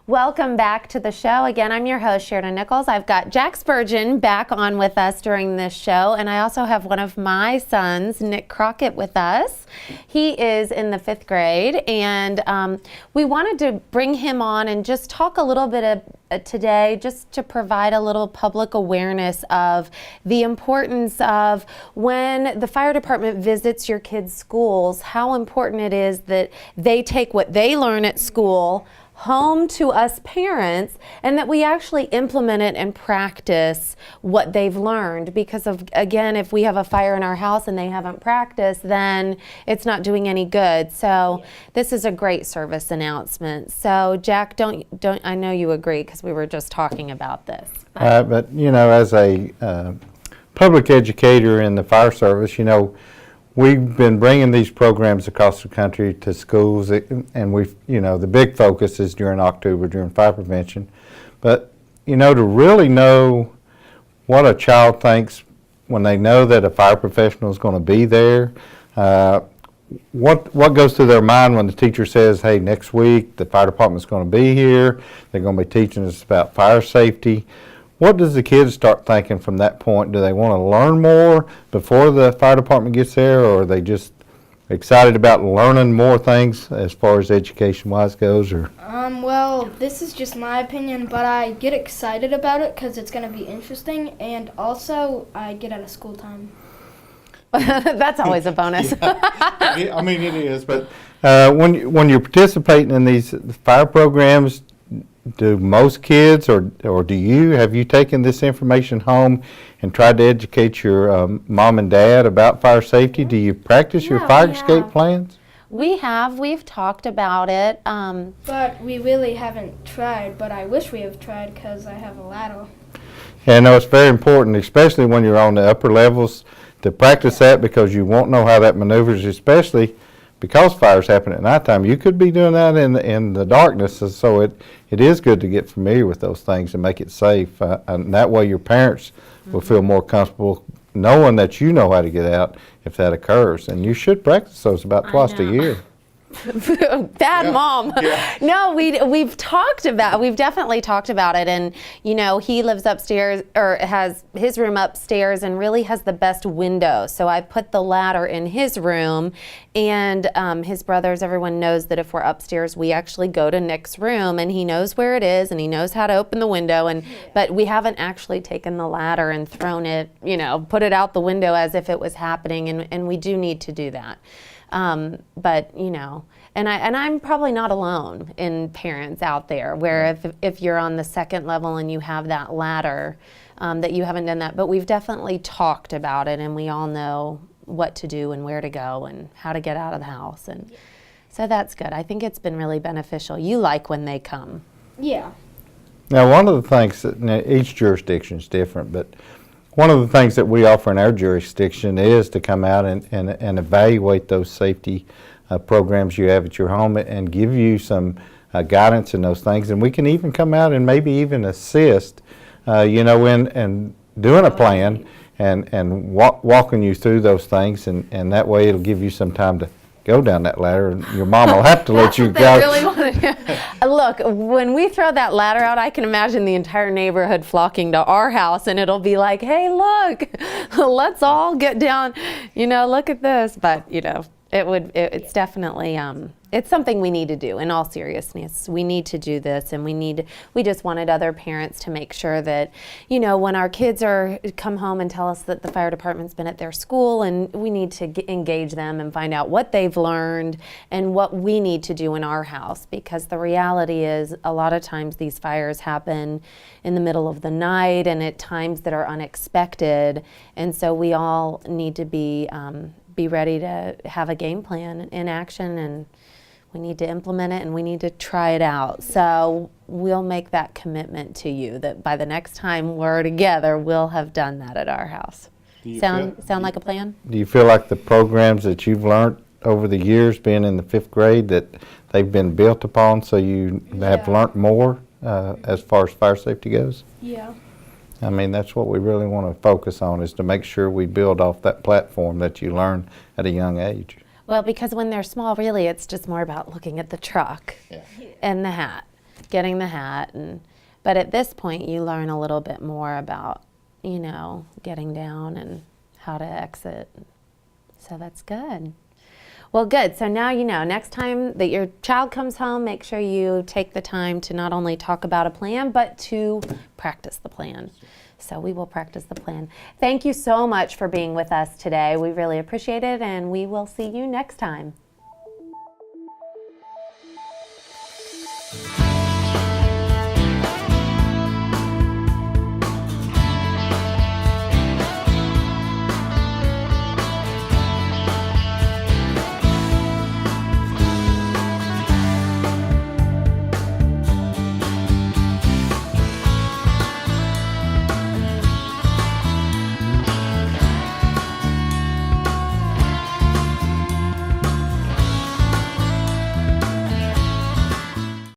Welcome back to the show. Again, I'm your host, Sheridan Nichols. I've got Jack Spurgeon back on with us during this show, and I also have one of my sons, Nick Crockett, with us. He is in the 5th grade, and we wanted to bring him on and just talk a little bit today, just to provide a little public awareness of the importance of when the fire department visits your kids' schools, how important it is that they take what they learn at school home to us parents, and that we actually implement it and practice what they've learned. Because of, again, if we have a fire in our house and they haven't practiced, then it's not doing any good. So this is a great service announcement. So Jack, don't I know you agree, because we were just talking about this. But you know, as a public educator in the fire service, you know, we've been bringing these programs across the country to schools, and we've, you know, the big focus is during October, during fire prevention. But, you know, to really know what a child thinks when they know that a fire professional is going to be there, what goes through their mind when the teacher says, hey, next week the fire department's going to be here, they're going to be teaching us about fire safety. What does the kids start thinking from that point? Do they want to learn more before the fire department gets there, or are they just excited about learning more things as far as education-wise goes? Or well, this is just my opinion, but I get excited about it because it's going to be interesting, and also I get out of school time. That's always a bonus. Yeah, I mean, it is, but when you're participating in these fire programs, do most kids, or have you taken this information home and tried to educate your mom and dad about fire safety? Do you practice your fire escape plans? We've talked about it. But we really haven't tried, but I wish we have tried because I have a ladder. Yeah, no, it's very important, especially when you're on the upper levels, to practice that, because you won't know how that maneuvers, especially because fires happen at nighttime. You could be doing that in the darkness, so it is good to get familiar with those things and make it safe. And that way your parents will feel more comfortable knowing that you know how to get out if that occurs. And you should practice those about twice a year. Bad mom. Yeah. No, we've definitely talked about it, and you know, he lives upstairs, or has his room upstairs, and really has the best window. So I put the ladder in his room, and his brothers, everyone knows that if we're upstairs, we actually go to Nick's room, and he knows where it is, and he knows how to open the window. And but we haven't actually taken the ladder and thrown it, you know, put it out the window as if it was happening, and we do need to do that. But you know, and I'm probably not alone in parents out there where if you're on the 2nd level and you have that ladder, that you haven't done that. But we've definitely talked about it, and we all know what to do and where to go and how to get out of the house, and so that's good. I think it's been really beneficial. You like when they come? Yeah. Now, one of the things that, now, each jurisdiction is different, but one of the things that we offer in our jurisdiction is to come out and evaluate those safety programs you have at your home and give you some guidance in those things. And we can even come out and maybe even assist, you know, in doing a plan and walking you through those things. And that way it'll give you some time to go down that ladder, and your mom will have to let you go. Really want to. Look, when we throw that ladder out, I can imagine the entire neighborhood flocking to our house, and it'll be like, hey, look, let's all get down, you know, look at this. But, you know, it's definitely, it's something we need to do. In all seriousness, we need to do this, and we just wanted other parents to make sure that, you know, when our kids come home and tell us that the fire department's been at their school, and we need to engage them and find out what they've learned and what we need to do in our house, because the reality is a lot of times these fires happen in the middle of the night and at times that are unexpected, and so we all need to be ready to have a game plan in action, and we need to implement it, and we need to try it out. So we'll make that commitment to you that by the next time we're together, we'll have done that at our house. Sound like a plan? Do you feel like the programs that you've learned over the years being in the 5th grade, that they've been built upon so you have learned more as far as fire safety goes? Yeah. I mean, that's what we really want to focus on, is to make sure we build off that platform that you learn at a young age. Well, because when they're small, really, it's just more about looking at the truck and the hat. getting the hat, but at this point you learn a little bit more about, getting down and how to exit. So that's good. Well, good. So now you know, next time that your child comes home, make sure you take the time to not only talk about a plan, but to practice the plan. So we will practice the plan. Thank you so much for being with us today. We really appreciate it, and we will see you next time.